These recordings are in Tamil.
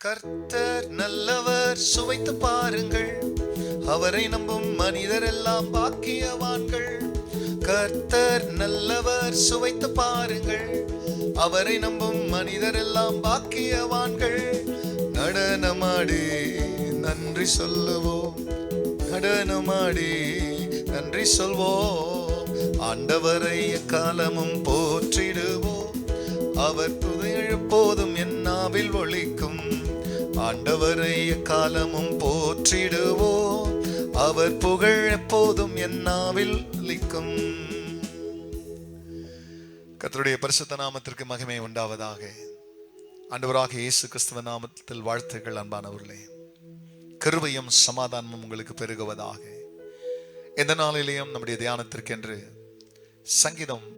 கர்த்தர் நல்லவர், சுவைத்து பாருங்கள். அவரை நம்பும் மனிதர் எல்லாம் பாக்கியவான்கள். கர்த்தர் நல்லவர், சுவைத்து பாருங்கள். அவரை நம்பும் மனிதர் எல்லாம் பாக்கியவான்கள். நடனமாடி நன்றி சொல்லுவோம், நடனமாடி நன்றி சொல்வோம். ஆண்டவரை எக்காலமும் போற்றிடுவோம். அவர் துதி எப்போதும் என் நாவில் ஒலிக்கும். ஆண்டவரை எக்காலமும் போற்றிடுவோம். அவர் புகழ் எப்போதும் என் நாவில் ஒலிக்கும். கர்த்தருடைய பரிசுத்த நாமத்திற்கு மகிமை உண்டாவதாக. ஆண்டவராக இயேசு கிறிஸ்துவின் நாமத்தில் வாழ்த்துக்கள். அன்பானவர்களே, கிருபையும் சமாதானமும் உங்களுக்கு பெருகுவதாக. எந்த நாளிலேயும் நம்முடைய தியானத்திற்கென்று சங்கீதம்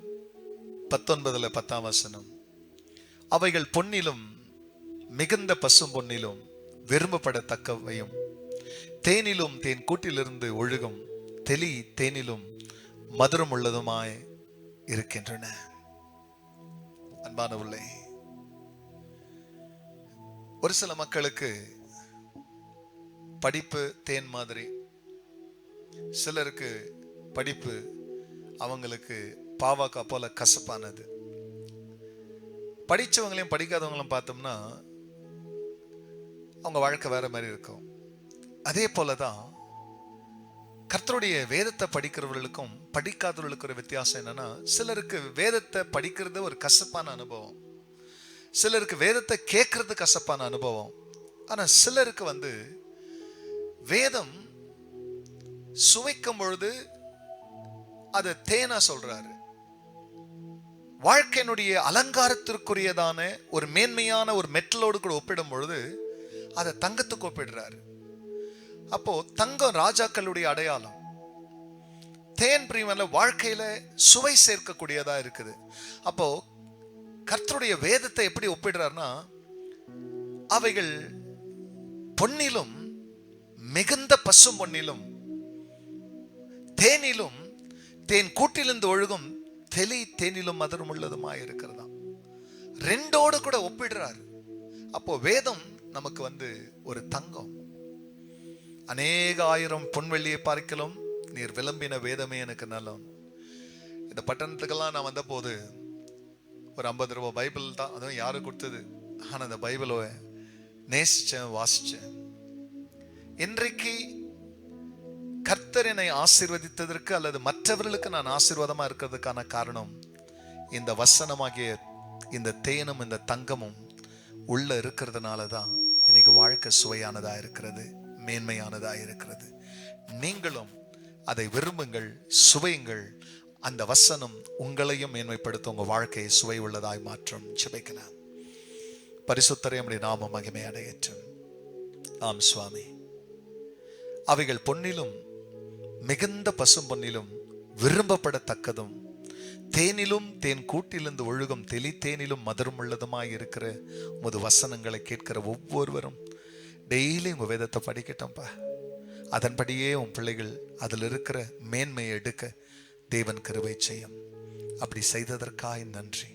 19:10 அவைகள் பொன்னிலும் மிகுந்த பசும் பொன்னிலும் விரும்பப்படத்தக்கவையும், தேனிலும் தேன் கூட்டிலிருந்து ஒழுகும் தெளி தேனிலும் மதுரம் உள்ளதுமாய் இருக்கின்றன. அன்பானவர்களே, ஒரு சில மக்களுக்கு படிப்பு தேன் மாதிரி, சிலருக்கு படிப்பு அவங்களுக்கு பாவக்காய் போல கசப்பானது. படித்தவங்களையும் படிக்காதவங்களையும் பார்த்தோம்னா அவங்க வாழ்க்கை வேற மாதிரி இருக்கும். அதே போலதான் கர்த்தருடைய வேதத்தை படிக்கிறவர்களுக்கும் படிக்காதவர்களுக்கு ஒரு வித்தியாசம் என்னன்னா, சிலருக்கு வேதத்தை படிக்கிறது ஒரு கசப்பான அனுபவம், சிலருக்கு வேதத்தை கேட்கறது கசப்பான அனுபவம். ஆனா சிலருக்கு வேதம் சுவைக்கும் பொழுது அது தேனா சொல்றாரு. வாழ்க்கையினுடைய அலங்காரத்திற்குரியதான ஒரு மேன்மையான ஒரு மெட்டலோடு கூட ஒப்பிடும் பொழுது அதை தங்கத்துக்கு ஒப்பிடுறாரு. அப்போ தங்கம் ராஜாக்களுடைய அடையாளம். தேன் பிரியமல்ல, வாழ்க்கையில சுவை சேர்க்கக்கூடியதா இருக்குது. அப்போ கர்த்தருடைய வேதத்தை எப்படி ஒப்பிடுறாருன்னா, அவைகள் பொன்னிலும் மிகுந்த பசும் பொன்னிலும் தேனிலும் தேன் கூட்டிலிருந்து ஒழுகும் தெளி தேனிலும் மதுரம் உள்ளதுமாய் இருக்கிறதா. ரெண்டோடு கூட ஒப்பிடுறாரு. அப்போ வேதம் நமக்கு ஒரு தங்கம். அநேக ஆயிரம் பொன்வெள்ளியை பார்க்கலாம் நீர் விளம்பின வேதமே எனக்கு நலம். இந்த பட்டணத்துக்கெல்லாம் நான் வந்த போது ஒரு 50 ரூபாய் பைபிள் தான், அதுவும் யாரு கொடுத்தது. ஆனா அந்த பைபிளை நேசிச்சேன், வாசிச்சேன். இன்றைக்கு கர்த்தர் என்னை ஆசீர்வதித்ததற்கு அல்லது மற்றவர்களுக்கு நான் ஆசீர்வாதமா இருக்கிறதுக்கான காரணம் இந்த வசனமாகிய இந்த தேனும் இந்த தங்கமும் உள்ள இருக்கிறதுனால தான் இன்னைக்கு வாழ்க்கை சுவையானதா இருக்கிறது, மேன்மையானதா இருக்கிறது. நீங்களும் அதை விரும்புங்கள், சுவையுங்கள். அந்த வசனம் உங்களையும் மேன்மைப்படுத்த உங்க வாழ்க்கையை சுவை உள்ளதாய் மாற்றும். ஜெபிக்கலாம். பரிசுத்தரே, நம்முடைய நாம மகிமை அடையட்டும். ஆம் சுவாமி. அவைகள் பொன்னிலும் மிகுந்த பசும் பொன்னிலும் விரும்பப்படத்தக்கதும், தேனிலும் தேன் கூட்டிலிருந்து ஒழுகும் தெளி தேனிலும் மதுரம் உள்ளதுமாய் இருக்கிற உமது வசனங்களை கேட்கிற ஒவ்வொருவரும் டெய்லி உங்க வேதத்தை படிக்கட்டும்பா. அதன்படியே உன் பிள்ளைகள் அதில் இருக்கிற மேன்மையை எடுக்க தேவன் கிருபை செய்யும். அப்படி செய்ததற்காய் நன்றி.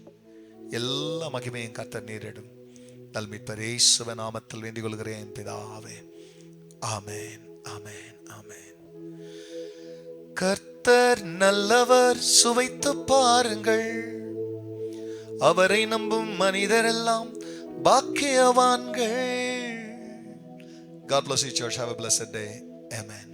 எல்லா மகிமையும் கர்த்தர் நீரிடும். நல்மீட்பர் இயேசுவின் நாமத்தில் வேண்டிக் கொள்கிறேன் பிதாவே. ஆமென், ஆமென், ஆமென். கர்த்தர் நல்லவர், சுவைத்து பாருங்கள். அவரை நம்பும் மனிதரெல்லாம் பாக்கியவான்கள். God bless you, church. Have a blessed day. Amen.